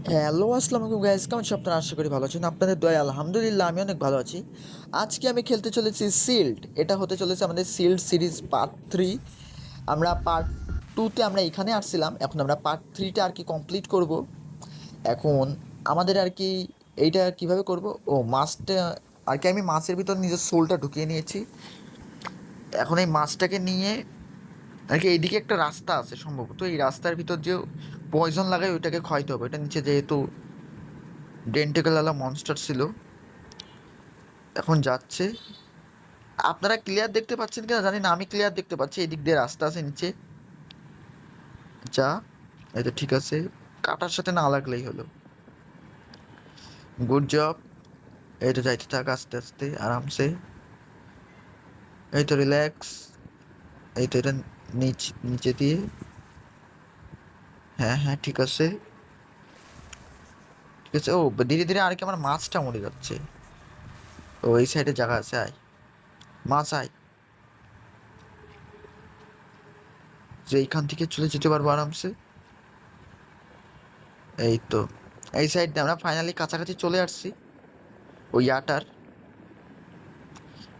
Hello, আসসালামু আলাইকুম guys, কেমন আছেন আপনারা? আশা করি ভালো আছেন। আপনাদের দয়ায় আলহামদুলিল্লাহ আমি অনেক ভালো আছি। আজকে আমি খেলতে চলেছি সিল্ড। এটা হতে চলেছে আমাদের সিল্ড সিরিজ পার্ট 3। আমরা পার্ট 2তে আমরা এখানে আসছিলাম, এখন আমরা পার্ট 3টা আর কি কমপ্লিট করব। এখন আমাদের আর কি এইটা কিভাবে করব, ও মাছটা আর কি আমি মাছের ভিতর নিজের সোলটা ঢুকিয়ে নিয়েছি। এখন এই মাছটাকে নিয়ে আর কি এইদিকে একটা রাস্তা আছে সম্ভবত, এই রাস্তার ভিতর যে পয়জন লাগায় ওইটাকে খাওয়াইতে হবে। এটা নিচে যেহেতু ডেন্টিকেলওয়ালা মনস্টার ছিল, এখন যাচ্ছে। আপনারা ক্লিয়ার দেখতে পাচ্ছেন কিনা জানি না, আমি ক্লিয়ার দেখতে পাচ্ছি। এই দিক দিয়ে রাস্তা আছে নিচে যা। এই তো ঠিক আছে, কাটার সাথে না লাগলেই হলো। Good job. এই তো যাইতে থাক আস্তে আস্তে আরামসে। এই তো রিল্যাক্স। এই তো এটা নিচে দিয়ে। হ্যাঁ হ্যাঁ ঠিক আছে, ঠিক আছে। ও ধীরে ধীরে আর কি আমার মাছটা মরে যাচ্ছে। ও এই সাইডে জায়গা আছে, আয় মাছ আয়। যে এইখান থেকে চলে যেতে পারবো আরামসে। এই তো এই সাইড দিয়ে আমরা ফাইনালি কাছাকাছি চলে আসছি ওই ইয়াটার।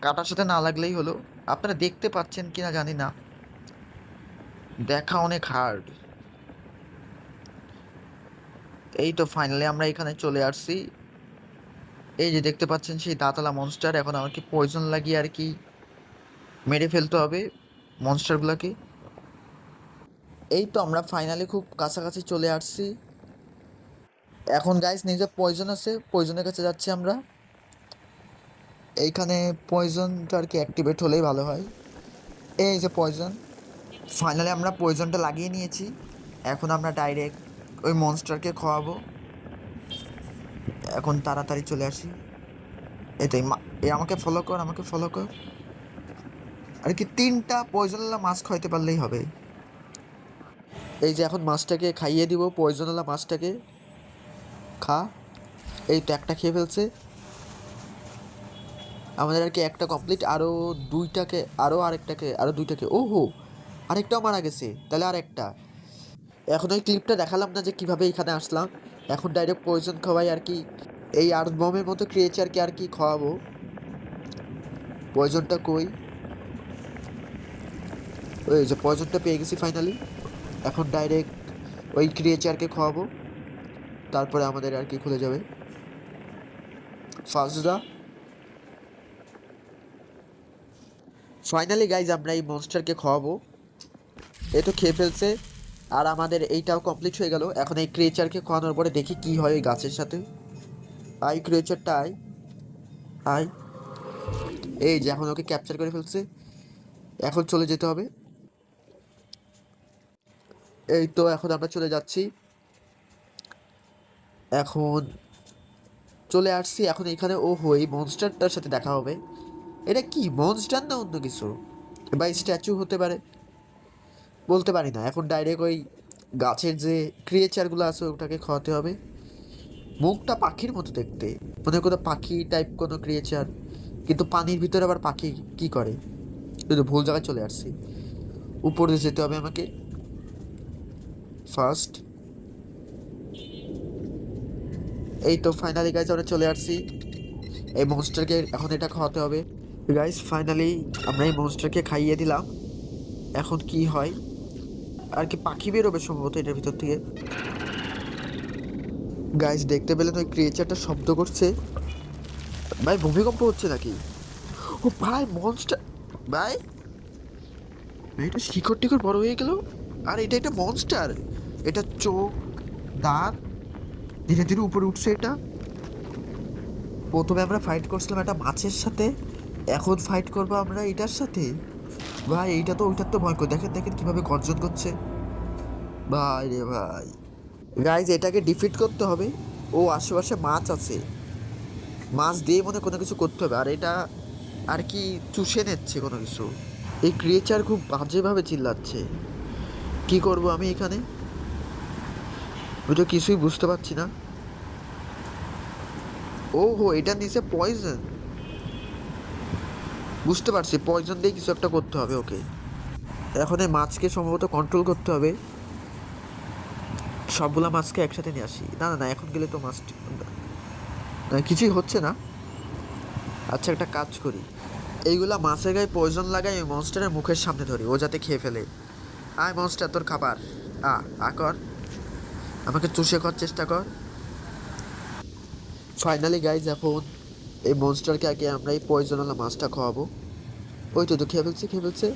কাটার সাথে না লাগলেই হলো। আপনারা দেখতে পাচ্ছেন কিনা জানি না, দেখা অনেক হার্ড। এই তো ফাইনালি আমরা এখানে চলে আসছি। এই যে দেখতে পাচ্ছেন সেই দাঁতলা মনস্টার। এখন আমাকে পয়জন লাগিয়ে আর কি মেরে ফেলতে হবে মনস্টারগুলোকে। এই তো আমরা ফাইনালি খুব কাছাকাছি চলে আসছি। এখন গাইস নিজে পয়জন আছে, পয়জনের কাছে যাচ্ছি আমরা। এইখানে পয়জনটা আর কি অ্যাক্টিভেট হলেই ভালো হয়। এই যে পয়জন, ফাইনালি আমরা পয়জনটা লাগিয়ে নিয়েছি। এখন আমরা ডাইরেক্ট ওই মনস্টারকে খাওয়াবো। এখন তাড়াতাড়ি চলে আসি। এই তো এই আমাকে ফলো কর, আমাকে ফলো কর। আর কি 3টা পয়জনওয়ালা মাছ খাইতে পারলেই হবে। এই যে এখন মাছটাকে খাইয়ে দিব, পয়জনওয়ালা মাছটাকে খা। এই তো একটা খেয়ে ফেলছে। আমাদের আর কি একটা কমপ্লিট, আরও দুইটাকে, আরও আরেকটাকে, আরও দুইটাকে। ও হো, আরেকটাও মারা গেছে, তাহলে আরেকটা। এখন ওই ক্লিপটা দেখালাম না যে কিভাবে এখানে আসলাম। এখন ডাইরেক্ট পয়জন খাওয়াই আর কি। এই আর্থ বমের মতো ক্রিয়েচারকে আর কি খাওয়াবো। পয়জনটা কই? ওই যে পয়জনটা পেয়ে গেছি ফাইনালি। এখন ডাইরেক্ট ওই ক্রিয়েচারকে খাওয়াবো, তারপরে আমাদের আর কি খুলে যাবে ফার্স্টরা। ফাইনালি গাইজ আমরা এই মনস্টারকে খাওয়াবো। এ তো খেয়ে ফেলছে, আর আমাদের এইটাও কমপ্লিট হয়ে গেল। এখন এই ক্রিয়েচারকে খাওয়ানোর পরে দেখি কি হয় ওই গাছের সাথে। আই ক্রিয়েচারটা আয়, আয়। এই যে এখন ওকে ক্যাপচার করে ফেলছে, এখন চলে যেতে হবে। এই তো এখন আমরা চলে যাচ্ছি। এখন চলে আসছি, এখন এখানে ও হো এই মনস্টারটার সাথে দেখা হবে। এটা কি মনস্টার না অন্য কিছু, বা স্ট্যাচু হতে পারে, বলতে পারি না। এখন ডাইরেক্ট ওই গাছের যে ক্রিয়েচারগুলো আছে ওটাকে খাওয়াতে হবে। মুখটা পাখির মতো দেখতে, মনে কোনো পাখি টাইপ কোনো ক্রিয়েচার, কিন্তু পানির ভিতরে আবার পাখি কি করে। কিন্তু ভুল জায়গায় চলে আসছি, উপরে যেতে হবে আমাকে ফার্স্ট। এই তো ফাইনালি গাইজ আমরা চলে আসছি। এই মনস্টারকে এখন এটা খাওয়াতে হবে। গাইজ ফাইনালি আমরা এই মনস্টারকে খাইয়ে দিলাম। এখন কি হয় আর কি, পাখি বেরোবে সম্ভবত এটার ভিতর থেকে। গাইজ দেখতে পেলেন ওই ক্রিয়েচারটা শব্দ করছে। ভাই ভূমিকম্প হচ্ছে নাকি? ও ভাই মনস্টার, ভাই এটা শিকড় টিকড় বড় হয়ে গেল। আর এটা একটা মনস্টার, এটা চোখ, দাঁত, ধীরে ধীরে উপরে উঠছে এটা। প্রথমে আমরা ফাইট করছিলাম একটা মাছের সাথে, এখন ফাইট করবো আমরা এটার সাথে। ভাই এইটা তো ওইটার তো ভয়ঙ্কর, দেখেন দেখেন কিভাবে গর্জন করছে। ভাই রে ভাই, গাইজ এটাকে ডিফিট করতে হবে। ও আশেপাশে মাছ আছে, মাছ দিয়ে মনে কোনো কিছু করতে হবে। আর এটা আর কি চুষে নিচ্ছে কোনো কিছু। এই ক্রিয়েচার খুব বাজেভাবে চিল্লাচ্ছে। কি করব আমি এখানে, আমি তো কিছুই বুঝতে পারছি না। ও হো, এটা নিচে পয়জন, বুঝতে পারছি। পয়জন দিয়ে কিছু একটা করতে হবে ওকে। এখন এই মাছকে সম্ভবত কন্ট্রোল করতে হবে। সবগুলা মাছকে একসাথে নিয়ে আসি। না না না, এখন গেলে তো মাছ না, কিছুই হচ্ছে না। আচ্ছা, একটা কাজ করি, এইগুলা মাছের গায়ে পয়জন লাগাই ওই মনস্টারের মুখের সামনে ধরি, ও যাতে খেয়ে ফেলে। আয় মনস্টার, তোর খাবার। কর, আমাকে চুষে করার চেষ্টা কর। ফাইনালি গাইজ, এখন এই মনস্টারকে আগে আমরা এই পয়জনওয়ালা মাছটা খাওয়াবো। ওই তো খেয়ে ফেলছে, খেয়ে ফেলছে।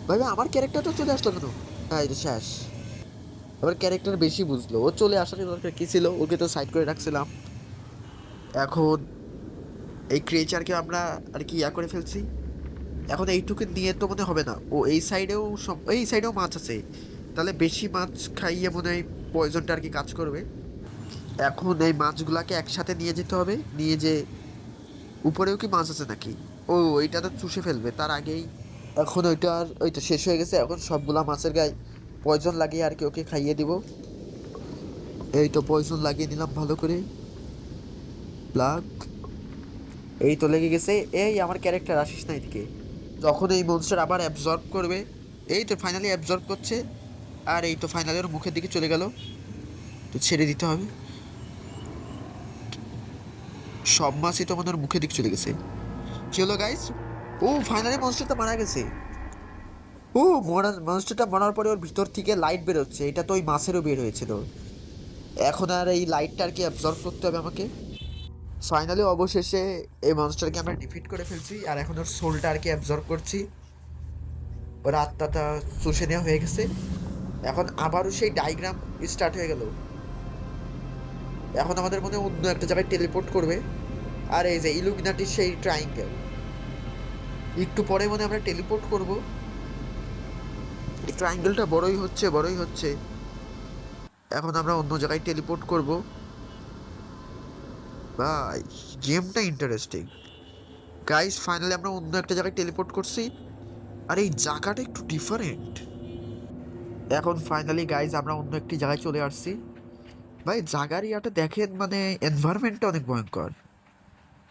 ভাই ভাই, আমার ক্যারেক্টারটা চলে আসলো কেন? হ্যাঁ, এটা শেষ। এবার ক্যারেক্টার বেশি বুঝলো, ও চলে আসার দরকার কী ছিল, ওকে তো সাইড করে রাখছিলাম। এখন এই ক্রিয়েচারকে আমরা আর কি করে ফেলছি। এখন এইটুকু নিয়ে তো মনে হবে না, ও এই সাইডেও সব, এই সাইডেও মাছ আছে, তাহলে বেশি মাছ খাইয়ে মনে হয় পয়জনটা আর কি কাজ করবে। এখন এই মাছগুলাকে একসাথে নিয়ে যেতে হবে, নিয়ে যে উপরেও কি মাছ আছে নাকি। ও, ওইটা তো চুষে ফেলবে তার আগেই। এখন ওইটার ওই তো শেষ হয়ে গেছে, এখন সবগুলা মাছের গায়ে পয়জন লাগিয়ে আর কি ওকে খাইয়ে দিব। এই তো পয়জন লাগিয়ে নিলাম ভালো করে। লাগ, এই তো লেগে গেছে। এই আমার ক্যারেক্টার আসিস না এদিকে। যখন এই মনস্টার আবার অ্যাবজর্ব করবে, এই তো ফাইনালি অ্যাবজর্ব করছে। আর এই তো ফাইনালি ওর মুখের দিকে চলে গেল, তো ছেড়ে দিতে হবে। সব মাছই তো আমাদের মুখের দিকে চলে গেছে। কি হলো গাইস? ও, ফাইনালি মনস্টারটা মারা গেছে। ও, মনস্টারটা মরার পরে ওর ভিতর থেকে লাইট বেরোচ্ছে, এটা তো ওই মাছেরও বের হয়েছিল। এখন আর এই লাইটটা আর কি অ্যাবজর্ব করতে হবে আমাকে। ফাইনালি অবশেষে এই মনস্টারকে আমরা ডিফিট করে ফেলছি, আর এখন ওর সোলটা আর কি অ্যাবজর্ব করছি। ওর আত্মাটা চুষে নেওয়া হয়ে গেছে। এখন আবারও সেই ডাইগ্রাম স্টার্ট হয়ে গেল। এখন আমাদের মনে হয় অন্য একটা জায়গায় টেলিপোর্ট করবে। আর এই যে ইলুমিনাটির সেই ট্রায়াঙ্গেল, একটু পরে মনে হয় আমরা টেলিপোর্ট করব। এই ট্রায়াঙ্গেলটা বড়ই হচ্ছে, বড়ই হচ্ছে। এখন আমরা অন্য জায়গায় টেলিপোর্ট করব। ভাই, গেমটা ইন্টারেস্টিং। গাইস, ফাইনালি আমরা অন্য একটা জায়গায় টেলিপোর্ট করছি, আর এই জায়গাটা একটু ডিফারেন্ট। এখন ফাইনালি গাইস আমরা অন্য একটি জায়গায় চলে আসছি। ভাই, জায়গার ইয়াটা দেখেন, মানে এনভায়রনমেন্টটা অনেক ভয়ঙ্কর।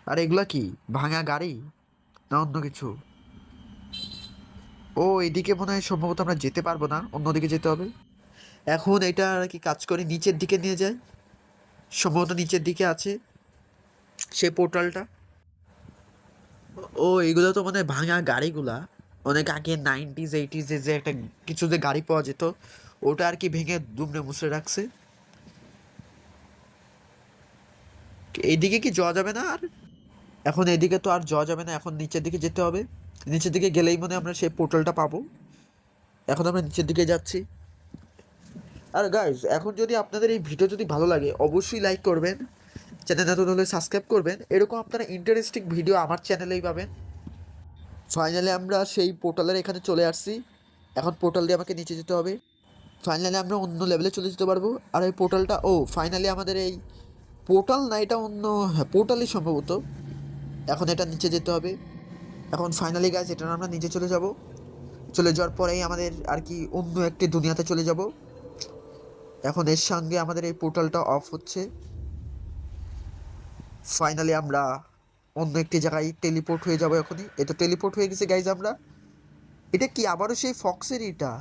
আর এগুলা কি, ভাঙা গাড়ি না অন্য কিছু? ও, এদিকে মনে হয় সম্ভবত আমরা যেতে পারবো না, অন্যদিকে যেতে হবে। এখন এটা আর কি কাজ করে, নিচের দিকে নিয়ে যায়। সম্ভবত নিচের দিকে আছে সেই পোর্টালটা। ও, এগুলো তো মানে ভাঙা গাড়িগুলা, অনেক আগে 90s 80s যে একটা কিছু যে গাড়ি পাওয়া যেত, ওটা আর কি ভেঙে দুমড়ে মুছড়ে রাখছে। এইদিকে কি যাওয়া যাবে না আর? এখন এদিকে তো আর যাওয়া যাবে না, এখন নিচের দিকে যেতে হবে। নিচের দিকে গেলেই মনে হয় আমরা সেই পোর্টালটা পাবো। এখন আমরা নিচের দিকে যাচ্ছি। আর গাইজ, এখন যদি আপনাদের এই ভিডিও যদি ভালো লাগে অবশ্যই লাইক করবেন, চ্যানেল নতুন হলে সাবস্ক্রাইব করবেন। এরকম আপনারা ইন্টারেস্টিং ভিডিও আমার চ্যানেলেই পাবেন। ফাইনালি আমরা সেই পোর্টালের এখানে চলে আসছি। এখন পোর্টাল দিয়ে আমাকে নিচে যেতে হবে। ফাইনালি আমরা অন্য লেভেলে চলে যেতে পারবো। আর এই পোর্টালটা, ও ফাইনালি আমাদের এই পোর্টাল না, এটা অন্য, হ্যাঁ পোর্টালই সম্ভবত। এখন এটা নিচে যেতে হবে। এখন ফাইনালি গাইজ, এটা আমরা নিচে চলে যাব। চলে যাওয়ার পরেই আমাদের আর কি অন্য একটি দুনিয়াতে চলে যাব। এখন এর সঙ্গে আমাদের এই পোর্টালটা অফ হচ্ছে। ফাইনালি আমরা অন্য একটি জায়গায় টেলিপোর্ট হয়ে যাবো এখনই। এ তো টেলিপোর্ট হয়ে গেছে গাইজ আমরা। এটা কি আবারও সেই ফক্সের এটা,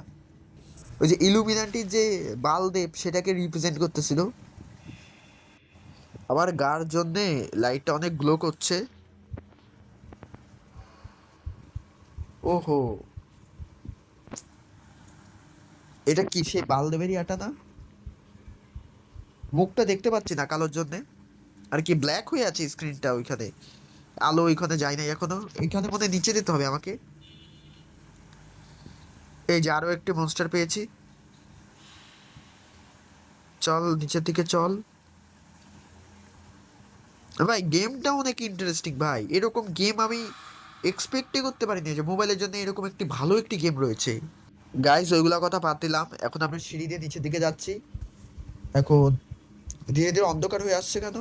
ওই যে ইলুমিনাটির যে বালদেব সেটাকে রিপ্রেজেন্ট করতেছিল। আমার গার জন্যে লাইটটা অনেক গ্লো করছে। ওহো, এটা কি সেই বালদেবেরই আটা না? মুখটা দেখতে পাচ্ছি না কালোর জন্যে, আর কি ব্ল্যাক হয়ে আছে স্ক্রিনটা ওইখানে। আলো ওইখানে যায় নাই এখনো, এইখানে মনে হয় নিচে যেতে হবে আমাকে। এই যে আরো একটি মনস্টার পেয়েছি। চল নিচের দিকে চল। ভাই, গেমটা অনেক ইন্টারেস্টিং ভাই, এরকম গেম আমি এক্সপেক্টই করতে পারিনি যে মোবাইলের জন্য এরকম একটি ভালো একটি গেম রয়েছে। গাইস, ওইগুলা কথা বাদ দিলাম, এখন আমরা সিঁড়ি দিয়ে নিচের দিকে যাচ্ছি। এখন ধীরে ধীরে অন্ধকার হয়ে আসছে কেন?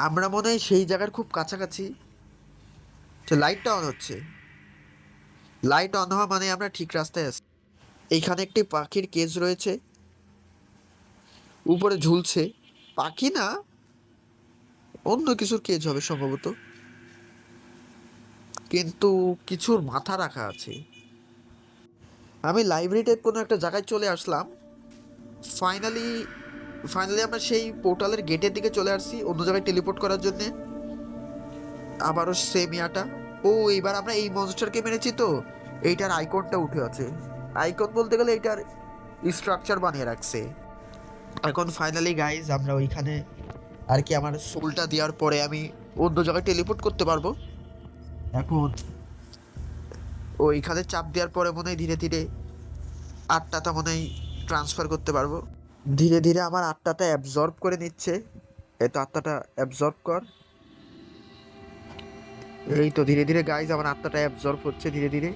আমরা মনে হয় সেই জায়গার খুব কাছাকাছি। তো লাইটটা অন হচ্ছে, লাইট অন হওয়া মানে আমরা ঠিক রাস্তায় আছি। এইখানে একটি পাখির কেজ রয়েছে, উপরে ঝুলছে। পাখি না, অন্য কিছুর কেজ হবে সম্ভবত, কিন্তু কিছুর মাথা রাখা আছে। আমি লাইব্রেরি টাইপ কোনো একটা জায়গায় চলে আসলাম। ফাইনালি ফাইনালি আমরা সেই পোর্টালের গেটের দিকে চলে আসছি অন্য জায়গায় টেলিপোর্ট করার জন্যে। আবারও সেম ইয়াটা। ও এইবার আমরা এই মনস্টারকে মেরেছি তো এইটার আইকনটা উঠে আছে। আইকন বলতে গেলে এইটার স্ট্রাকচার বানিয়ে রাখছে। এখন ফাইনালি গাইজ আমরা ওইখানে আর কি আমার সোলটা দেওয়ার পরে আমি অন্য জায়গায় টেলিপোর্ট করতে পারবো। এখন ওইখানে চাপ দেওয়ার পরে মনে হয় ধীরে ধীরে আটটাটা মনে হয় ট্রান্সফার করতে পারবো। ধীরে ধীরে আমার আত্মাটা অ্যাবজর্ব করে নিচ্ছে। এই তো আত্মাটা অ্যাবজর্ব কর। এই তো ধীরে ধীরে গাইজ আমার আত্মাটা অ্যাবজর্ব হচ্ছে ধীরে ধীরে,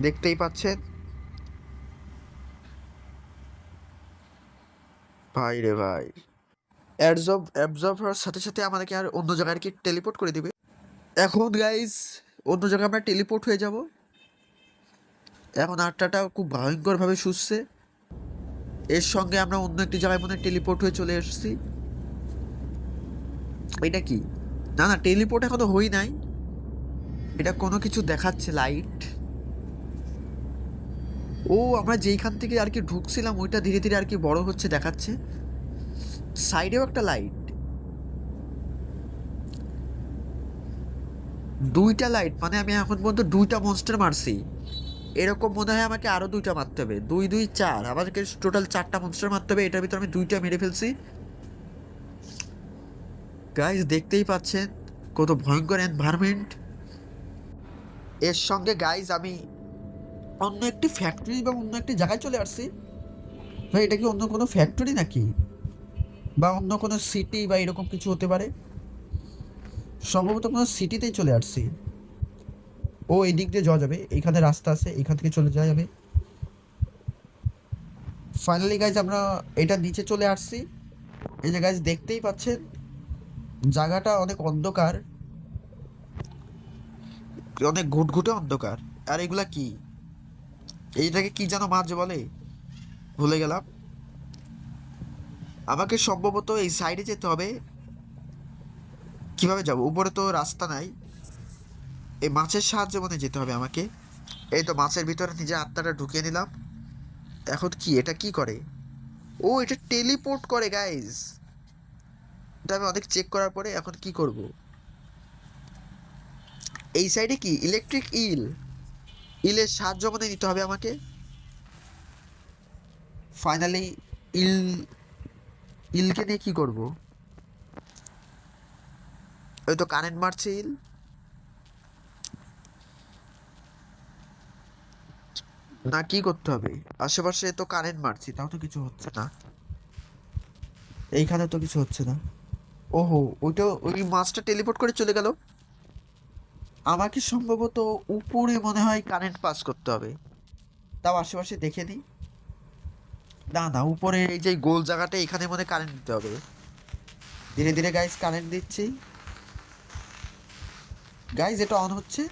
দেখতেই পাচ্ছেন। ভাই রে ভাই, অ্যাবজর্ব হওয়ার সাথে সাথে আমাদেরকে আর অন্য জায়গায় আর কি টেলিপোর্ট করে দিবে। এখন গাইজ অন্য জায়গায় আমরা টেলিপোর্ট হয়ে যাব। এখন আত্মাটাও খুব ভয়ঙ্করভাবে শুষছে। এর সঙ্গে আমরা অন্য একটি জায়গায় মনে হয় টেলিপোর্ট হয়ে চলে এসেছি। এটা কি? না না, টেলিপোর্ট এখনো হই নাই। এটা কোনো কিছু দেখাচ্ছে লাইট। ও আমরা যেইখান থেকে আর কি ঢুকছিলাম ওইটা ধীরে ধীরে আর কি বড় হচ্ছে দেখাচ্ছে। সাইডেও একটা লাইট, দুইটা লাইট, মানে আমি এখন পর্যন্ত দুইটা মনস্টার মারছি। এরকম মনে হয় আমাকে আরও দুইটা মারতে হবে। দুই দুই চার, আমাদেরকে টোটাল 4টা মনস্টার মারতে হবে। এটার ভিতরে আমি 2টা মেরে ফেলছি। গাইজ দেখতেই পাচ্ছেন কত ভয়ঙ্কর এনভায়রনমেন্ট। এর সঙ্গে গাইজ আমি অন্য একটি ফ্যাক্টরি বা অন্য একটি জায়গায় চলে আসছি। ভাই এটা কি অন্য কোনো ফ্যাক্টরি নাকি, বা অন্য কোনো সিটি বা এরকম কিছু হতে পারে? সম্ভবত কোনো সিটিতেই চলে আসছি। ও এই দিক দিয়ে যাওয়া যাবে, এইখানে রাস্তা আছে, এইখান থেকে চলে যাওয়া যাবে। ফাইনালি গাইজ আমরা এটা নিচে চলে আসছি। এই যে গাইজ দেখতেই পাচ্ছেন জায়গাটা অনেক অন্ধকার, অনেক ঘুটঘুটে অন্ধকার। আর এগুলা কি? এইটাকে কি যেন মাছ বলে, ভুলে গেলাম। আমাকে সম্ভবত এই সাইডে যেতে হবে। কিভাবে যাব? উপরে তো রাস্তা নাই। এই মাছের সাহায্যে মনে যেতে হবে আমাকে। এই তো মাছের ভিতরে নিজের আত্মাটা ঢুকিয়ে নিলাম। এখন কি, এটা কি করে? ও এটা টেলিপোর্ট করে গাইজ। এটা আমি অনেক চেক করার পরে এখন কি করব? এই সাইডে কি ইলেকট্রিক ইলের সাহায্য মনে নিতে হবে আমাকে। ফাইনালি ইল ইলকে নিয়ে কি করব? ওই তো কারেন্ট মারছে ইল। না কি করতে হবে? আশেপাশে তো কারেন্ট মারছি, তাও তো কিছু হচ্ছে না। এইখানে তো কিছু হচ্ছে না। ওহো, ওইটা ওই মাছটা টেলিপোর্ট করে চলে গেল। আমাকে সম্ভবত উপরে মনে হয় কারেন্ট পাস করতে হবে। তাও আশেপাশে দেখে নিই। না না, উপরে এই যে গোল জায়গাটা এখানে মনে হয় কারেন্ট দিতে হবে। ধীরে ধীরে গাইজ কারেন্ট দিচ্ছি। গাইজ এটা অন হচ্ছে।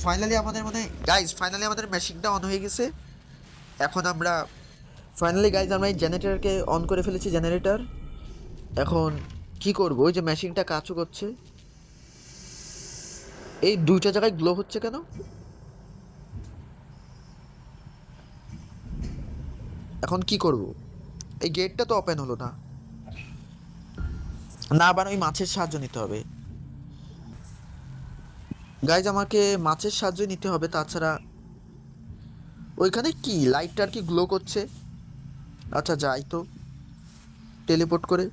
ফাইনালি আমাদের মেশিনটা অন হয়ে গেছে। এখন আমরা ফাইনালি গাইজ আমরা এই জেনারেটরকে অন করে ফেলেছি, জেনারেটর। এখন কি করব? ওই যে মেশিনটা কাজও করছে। এই দুইটা জায়গায় গ্লো হচ্ছে কেন? এখন কি করব? এই গেটটা তো ওপেন হলো না। না, আবার ওই মাছের সাহায্য নিতে হবে। গাইজ আমাকে মাছের সাহায্য নিতে হবে, তাছাড়া ওইখানে কি লাইটটা আর কি গ্লো করছে। আচ্ছা যাই তো টেলিপোর্ট করে।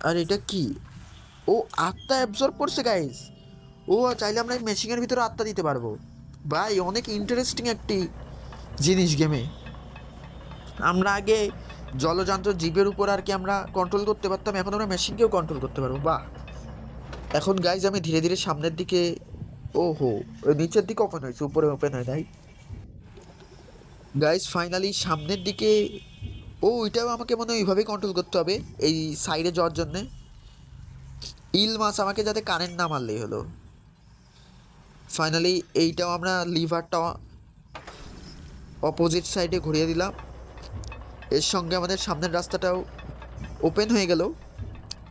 আর এটা কি? ও আত্মা অ্যাবজর্ব করছে গাইজ। ও চাইলে আমরা এই মেশিনের ভিতরে আত্মা দিতে পারবো। ভাই অনেক ইন্টারেস্টিং একটি জিনিস গেমে। আমরা আগে জলযান্ত্র জীবের উপর আর কি আমরা কন্ট্রোল করতে পারতাম, এখন আমরা মেশিনকেও কন্ট্রোল করতে পারবো। বাহ! এখন গাইজ আমি ধীরে ধীরে সামনের দিকে। ওহো, ওই নিচের দিকে ওপেন হয়েছে, উপরে ওপেন হয় নাই। গাইজ ফাইনালি সামনের দিকে। ও ওইটাও আমাকে মনে হয় ওইভাবেই কন্ট্রোল করতে হবে এই সাইডে যাওয়ার জন্যে। ইল মাছ আমাকে যাতে কারেন্ট না মারলেই হলো। ফাইনালি এইটাও আমরা লিভারটা অপোজিট সাইডে ঘুরিয়ে দিলাম। এর সঙ্গে আমাদের সামনের রাস্তাটাও ওপেন হয়ে গেল।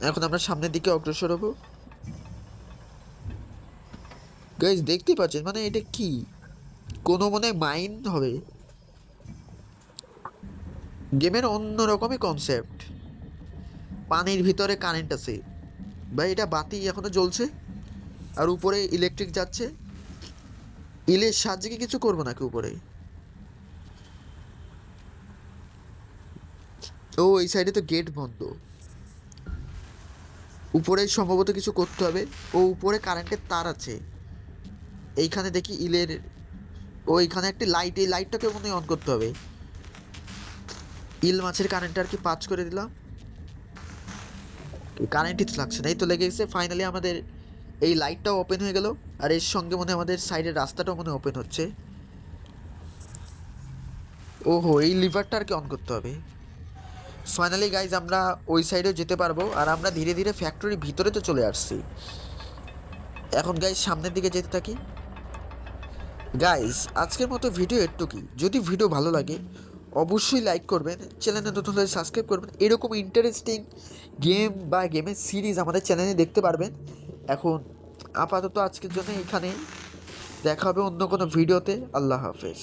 এখন আমরা সামনের দিকে অগ্রসর হব। গাইজ দেখতেই পাচ্ছেন, মানে এটা কি? কোনো মনে মাইন হবে। গেমের অন্যরকমই কনসেপ্ট। পানির ভিতরে কারেন্ট আছে ভাই, এটা বাতি এখনো জ্বলছে আর উপরে ইলেকট্রিক যাচ্ছে। ইলের সাহায্যে কি কিছু করবো নাকি উপরে? ও এই সাইডে তো গেট বন্ধ, উপরে সম্ভবত কিছু করতে হবে। ও উপরে কারেন্টের তার আছে, এইখানে দেখি ইলের। ও এইখানে একটি লাইট, এই লাইটটাকে মনে হয় অন করতে হবে। ইল মাছের কারেন্ট আর কি পাঁচ করে দিলাম, কারেন্টই তো লাগছে না, এই তো লেগে গেছে। ফাইনালি আমাদের এই লাইটটাও ওপেন হয়ে গেল, আর এর সঙ্গে মনে হয় আমাদের সাইডের রাস্তাটাও মনে হয় ওপেন হচ্ছে। ওহো, এই লিভারটা আর কি অন করতে হবে। ফাইনালি গাইজ আমরা ওই সাইডেও যেতে পারবো, আর আমরা ধীরে ধীরে ফ্যাক্টরির ভিতরে তো চলে আসছি। এখন গাইজ সামনের দিকে যেতে থাকি। গাইজ আজকের মতো ভিডিও এটুকুই। যদি ভিডিও ভালো লাগে অবশ্যই লাইক করবেন, চ্যানেলে নতুন হলে সাবস্ক্রাইব করবেন। এরকম ইন্টারেস্টিং গেম বা গেমের সিরিজ আমাদের চ্যানেলে দেখতে পারবেন। এখন আপাতত আজকের জন্য এখানেই, দেখা হবে অন্য কোনো ভিডিওতে। আল্লাহ হাফেজ।